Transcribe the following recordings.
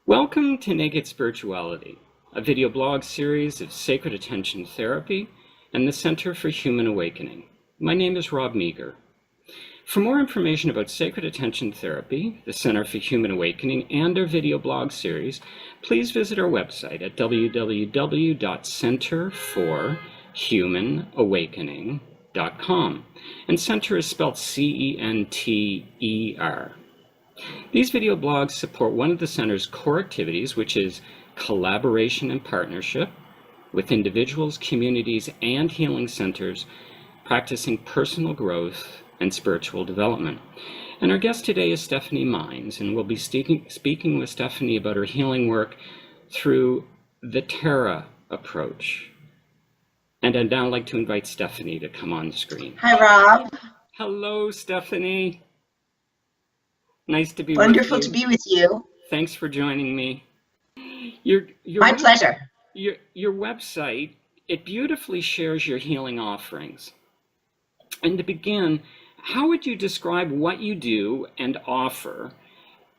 Welcome to Naked Spirituality, a video blog series of sacred attention therapy and the Center for Human Awakening. My name is Rob Meager. For more information about sacred attention therapy, the Center for Human Awakening, and our video blog series, please visit our website at www.centerforhumanawakening.com. And center is spelled C-E-N-T-E-R. These video blogs support one of the Center's core activities, which is collaboration and partnership with individuals, communities, and healing centers practicing personal growth and spiritual development. And our guest today is Stephanie Mines, and we'll be speaking with Stephanie about her healing work through the Terra approach. And I'd now like to invite Stephanie to come on screen. Hi, Rob. Hello, Stephanie. Nice to be Wonderful with you. to be with you. Thanks for joining me. My pleasure. Your website, it beautifully shares your healing offerings. And to begin, how would you describe what you do and offer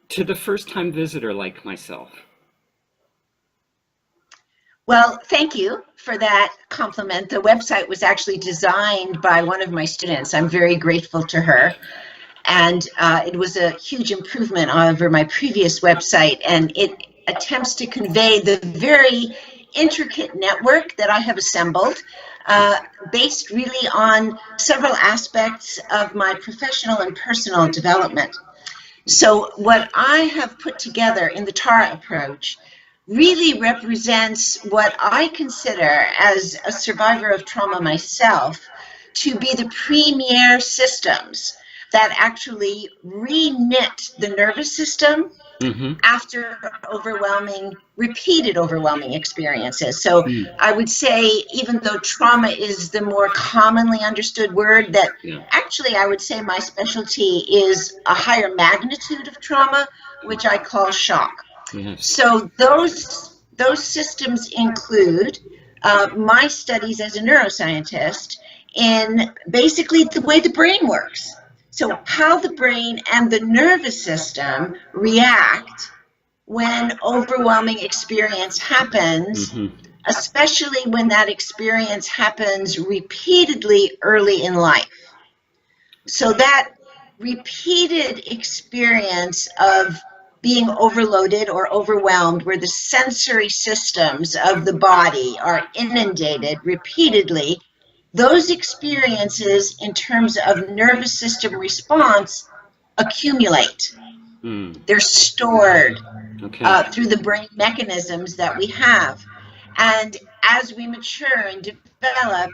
to the first-time visitor like myself? Well, thank you for that compliment. The website was actually designed by one of my students. I'm very grateful to her. And it was a huge improvement over my previous website, and it attempts to convey the very intricate network that I have assembled, based really on several aspects of my professional and personal development. So what I have put together in the Tara approach really represents what I consider, as a survivor of trauma myself, to be the premier systems that actually re-knit the nervous system after repeated overwhelming experiences. So I would say, even though trauma is the more commonly understood word, that actually I would say my specialty is a higher magnitude of trauma, which I call shock. Yes. So those systems include my studies as a neuroscientist in basically the way the brain works. So how the brain and the nervous system react when overwhelming experience happens, especially when that experience happens repeatedly early in life. So that repeated experience of being overloaded or overwhelmed, where the sensory systems of the body are inundated repeatedly, those experiences in terms of nervous system response accumulate. They're stored through the brain mechanisms that we have. And as we mature and develop,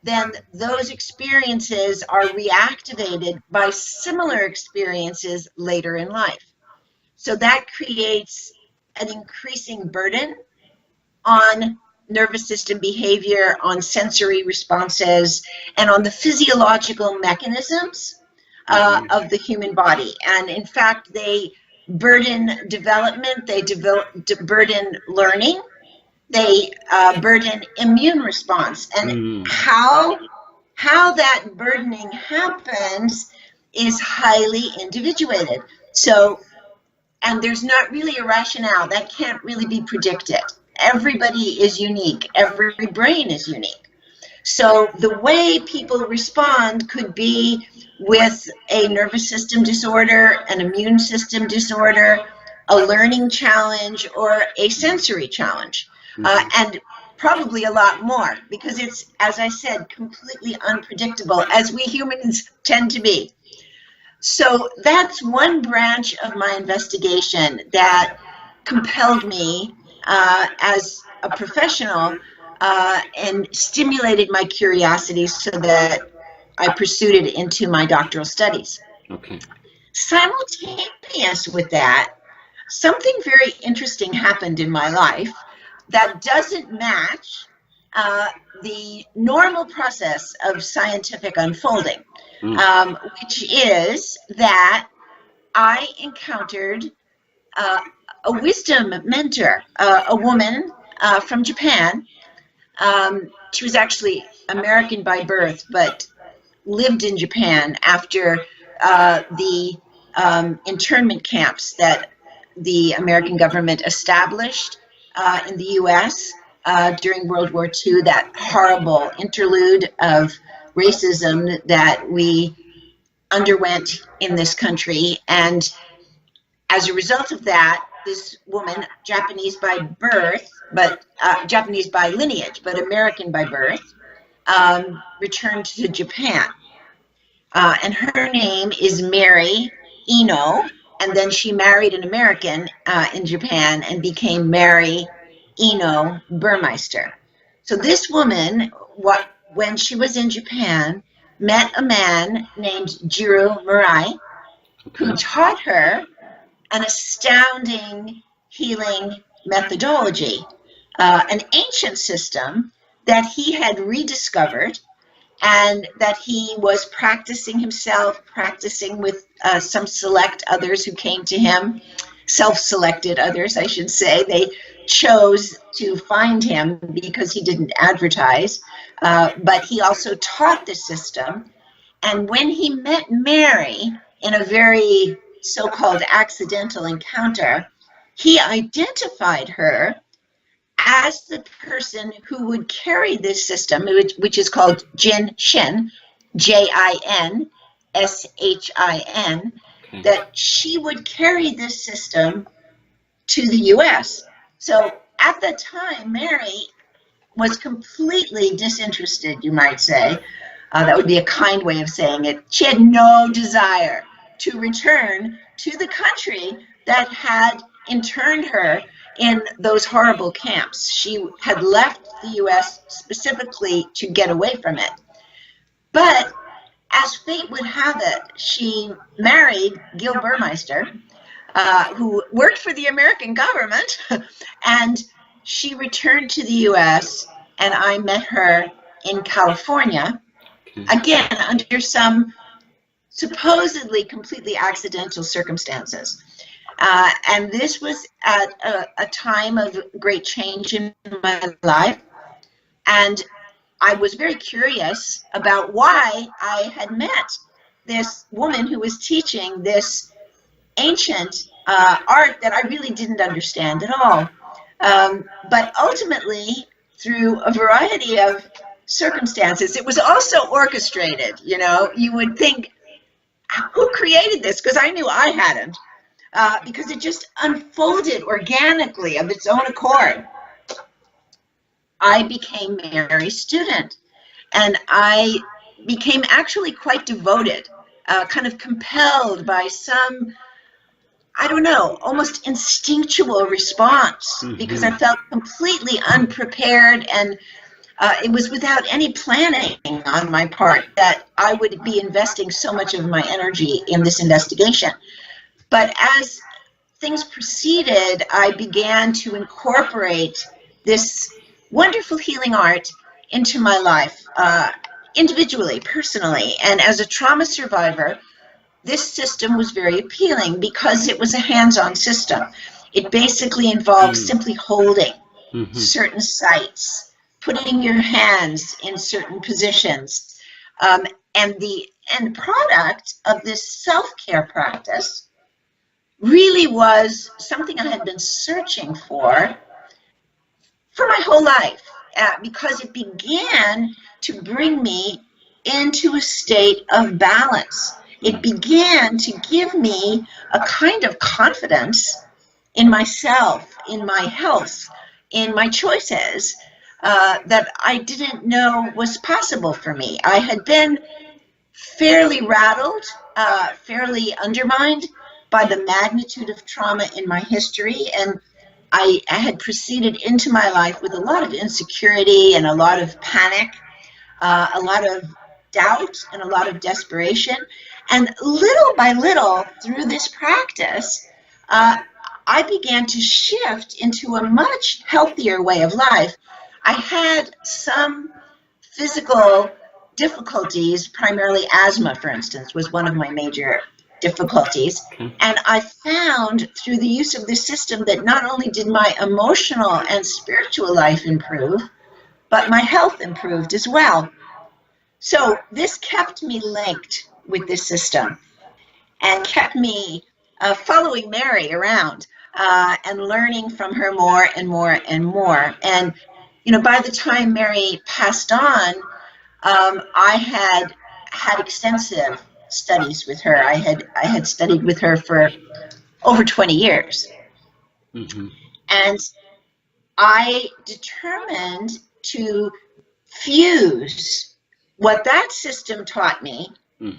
then those experiences are reactivated by similar experiences later in life. So that creates an increasing burden on nervous system behavior, on sensory responses, and on the physiological mechanisms of the human body. And in fact, they burden development, they burden learning, they burden immune response. And how that burdening happens is highly individuated. So, and there's not really a rationale. That can't really be predicted. Everybody is unique. Every brain is unique. So the way people respond could be with a nervous system disorder, an immune system disorder, a learning challenge, or a sensory challenge, and probably a lot more, because it's, as I said, completely unpredictable, as we humans tend to be. So that's one branch of my investigation that compelled me as a professional and stimulated my curiosity so that I pursued it into my doctoral studies. Okay. Simultaneous with that, something very interesting happened in my life that doesn't match the normal process of scientific unfolding, which is that I encountered a wisdom mentor, a woman from Japan. She was actually American by birth, but lived in Japan after the internment camps that the American government established in the U.S. During World War II, that horrible interlude of racism that we underwent in this country. And as a result of that, this woman, Japanese by birth, but Japanese by lineage, but American by birth, returned to Japan. And her name is Mary Eno, and then she married an American in Japan and became Mary Eno Burmeister. So this woman, when she was in Japan, met a man named Jiro Murai, who taught her an astounding healing methodology, an ancient system that he had rediscovered and that he was practicing himself, practicing with some select others who came to him, self-selected others, I should say. They chose to find him because he didn't advertise, but he also taught the system. And when he met Mary in a very so-called accidental encounter, he identified her as the person who would carry this system, which is called Jin Shin, Jinshhin, that she would carry this system to the U.S. So at the time, Mary was completely disinterested, you might say. That would be a kind way of saying it. She had no desire to return to the country that had interned her in those horrible camps. She had left the U.S. specifically to get away from it. But as fate would have it, she married Gil Burmeister, who worked for the American government, and she returned to the U.S., and I met her in California, again, under some supposedly completely accidental circumstances. And this was at a time of great change in my life. And I was very curious about why I had met this woman who was teaching this ancient art that I really didn't understand at all. But ultimately, through a variety of circumstances, it was also orchestrated. You know, you would think, who created this? Because I knew I hadn't. Because it just unfolded organically of its own accord. I became Mary's student, and I became actually quite devoted, kind of compelled by some, I don't know, almost instinctual response, because I felt completely unprepared, and it was without any planning on my part that I would be investing so much of my energy in this investigation. But as things proceeded, I began to incorporate this wonderful healing art into my life, individually, personally. And as a trauma survivor, this system was very appealing because it was a hands-on system. It basically involved simply holding certain sites, putting your hands in certain positions. And the end product of this self-care practice really was something I had been searching for my whole life, because it began to bring me into a state of balance. It began to give me a kind of confidence in myself, in my health, in my choices, that I didn't know was possible for me. I had been fairly rattled, fairly undermined by the magnitude of trauma in my history, and I had proceeded into my life with a lot of insecurity and a lot of panic, a lot of doubt and a lot of desperation. And little by little, through this practice, I began to shift into a much healthier way of life. I had some physical difficulties, primarily asthma, for instance, was one of my major difficulties. And I found through the use of this system that not only did my emotional and spiritual life improve, but my health improved as well. So this kept me linked with this system and kept me following Mary around. and learning from her more and more and more. And, you know, by the time Mary passed on, I had extensive studies with her. I had studied with her for over 20 years. Mm-hmm. And I determined to fuse what that system taught me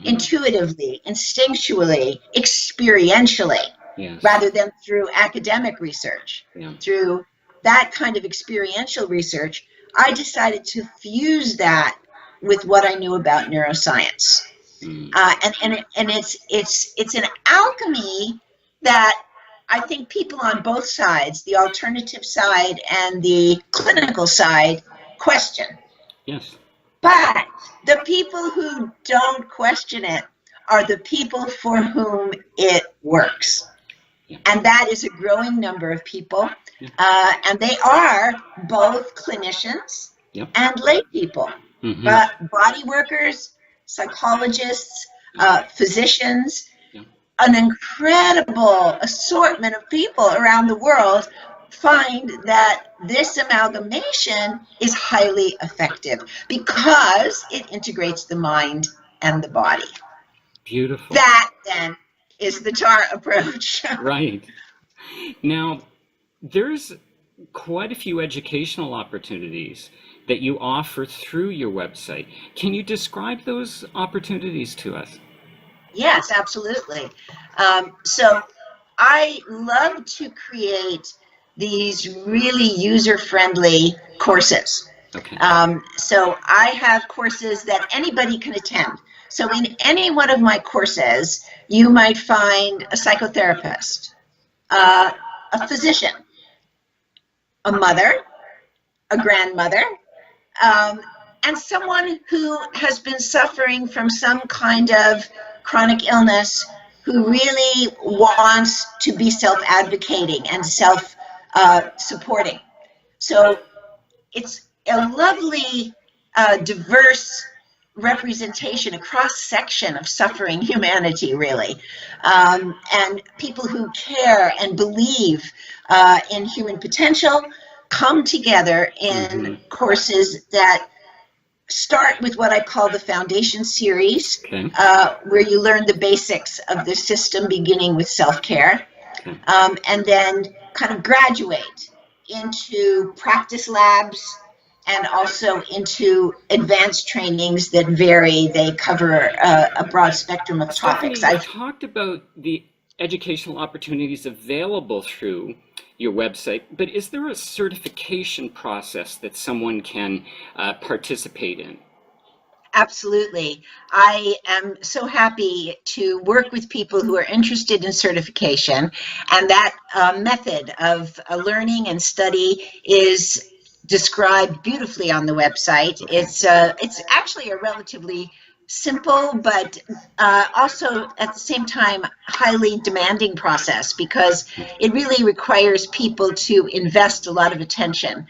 intuitively, instinctually, experientially, Yes. rather than through academic research. Yeah. Through that kind of experiential research, I decided to fuse that with what I knew about neuroscience. And it's an alchemy that I think people on both sides, the alternative side and the clinical side, question. Yes. But the people who don't question it are the people for whom it works. Yeah. And that is a growing number of people. Yeah. And they are both clinicians Yep. and lay people, but body workers, psychologists, physicians, an incredible assortment of people around the world find that this amalgamation is highly effective because it integrates the mind and the body. Beautiful. That then is the TAR approach. Right. Now, there's quite a few educational opportunities that you offer through your website. Can you describe those opportunities to us? Yes, absolutely. So I love to create these really user-friendly courses. Okay. So I have courses that anybody can attend. So in any one of my courses, you might find a psychotherapist, a physician, a mother, a grandmother, and someone who has been suffering from some kind of chronic illness, who really wants to be self-advocating and self-supporting. So it's a lovely, diverse representation, a cross-section of suffering humanity, really, and people who care and believe in human potential come together in courses that start with what I call the Foundation Series, where you learn the basics of the system, beginning with self-care, and then kind of graduate into practice labs and also into advanced trainings that vary. They cover a broad spectrum of topics. Stephanie, you talked about the educational opportunities available through your website, but is there a certification process that someone can participate in? Absolutely. I am so happy to work with people who are interested in certification, and that method of learning and study is described beautifully on the website. It's actually a relatively simple, but also at the same time highly demanding process, because it really requires people to invest a lot of attention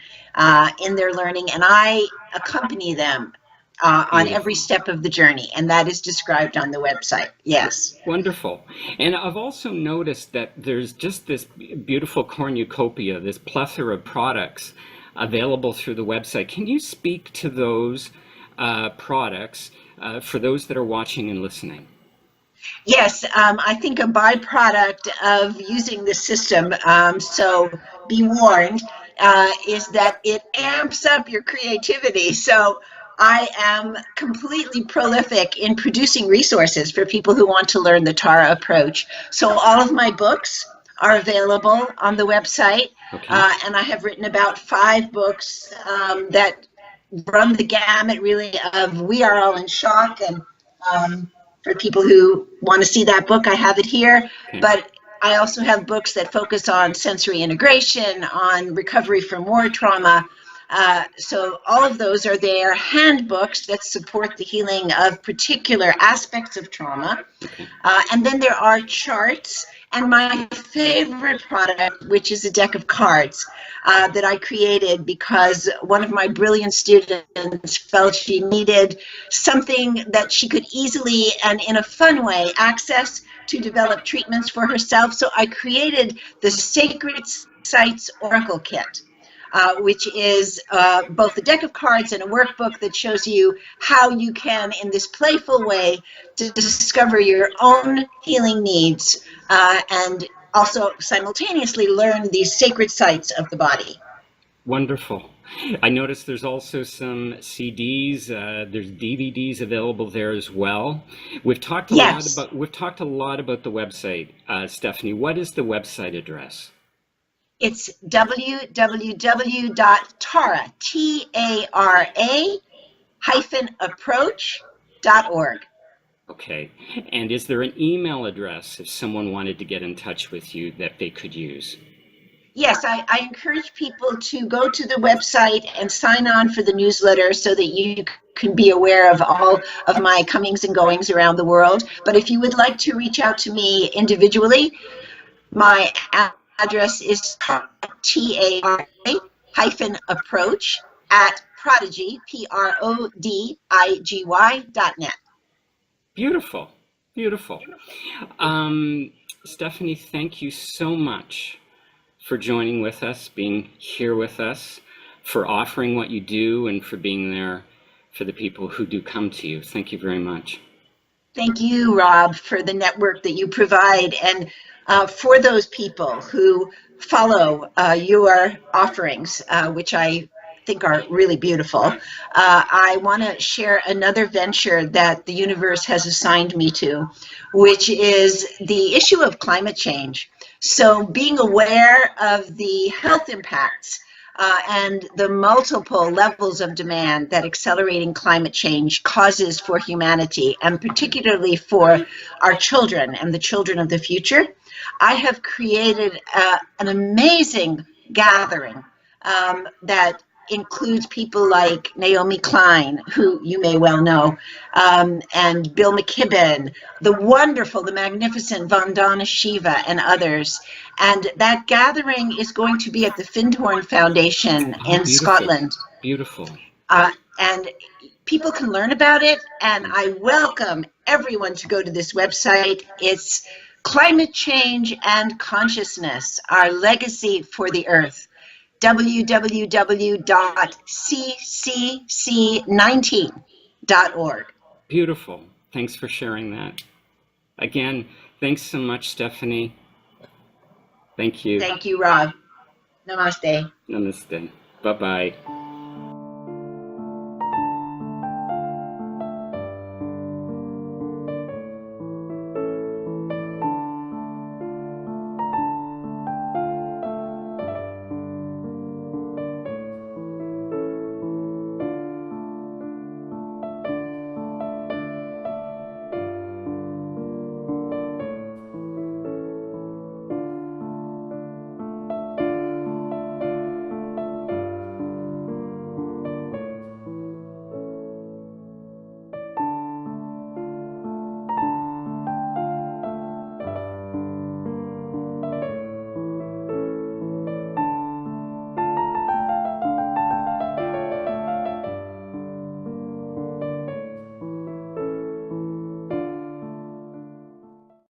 in their learning, and I accompany them on every step of the journey, and that is described on the website. Yes. Wonderful. And I've also noticed that there's just this beautiful cornucopia, this plethora of products available through the website. Can you speak to those products for those that are watching and listening? Yes, I think a byproduct of using the system, so be warned, is that it amps up your creativity. So I am completely prolific in producing resources for people who want to learn the Tara approach. So all of my books are available on the website, and I have written about 5 books that run the gamut, really, of We Are All in Shock, and for people who want to see that book, I have it here. But I also have books that focus on sensory integration, on recovery from war trauma. So all of those are there, handbooks that support the healing of particular aspects of trauma. And then there are charts And my favorite product, which is a deck of cards that I created because one of my brilliant students felt she needed something that she could easily and in a fun way access to develop treatments for herself. So I created the Sacred Sites Oracle Kit. Which is both a deck of cards and a workbook that shows you how you can, in this playful way, to discover your own healing needs and also simultaneously learn these sacred sites of the body. Wonderful. I noticed there's also some CDs, there's DVDs available there as well. We've talked a lot about the website. Stephanie, what is the website address? It's www.tara, TARA-approach.org. Okay. And is there an email address if someone wanted to get in touch with you that they could use? Yes, I encourage people to go to the website and sign on for the newsletter so that you can be aware of all of my comings and goings around the world. But if you would like to reach out to me individually, my address is TARA-approach at Prodigy, PRODIGY.net. Beautiful, beautiful. Stephanie, thank you so much for joining with us, being here with us, for offering what you do, and for being there for the people who do come to you. Thank you very much. Thank you, Rob, for the network that you provide, and for those people who follow your offerings, which I think are really beautiful. I want to share another venture that the universe has assigned me to, which is the issue of climate change. So being aware of the health impacts and the multiple levels of demand that accelerating climate change causes for humanity, and particularly for our children and the children of the future, I have created an amazing gathering that includes people like Naomi Klein, who you may well know, and Bill McKibben, the wonderful, the magnificent Vandana Shiva, and others. And that gathering is going to be at the Findhorn Foundation in Scotland. Beautiful. And people can learn about it, and I welcome everyone to go to this website. It's Climate Change and Consciousness, Our Legacy for the Earth. www.ccc19.org. Beautiful. Thanks for sharing that. Again, thanks so much, Stephanie. Thank you. Thank you, Rob. Namaste. Namaste. Bye-bye.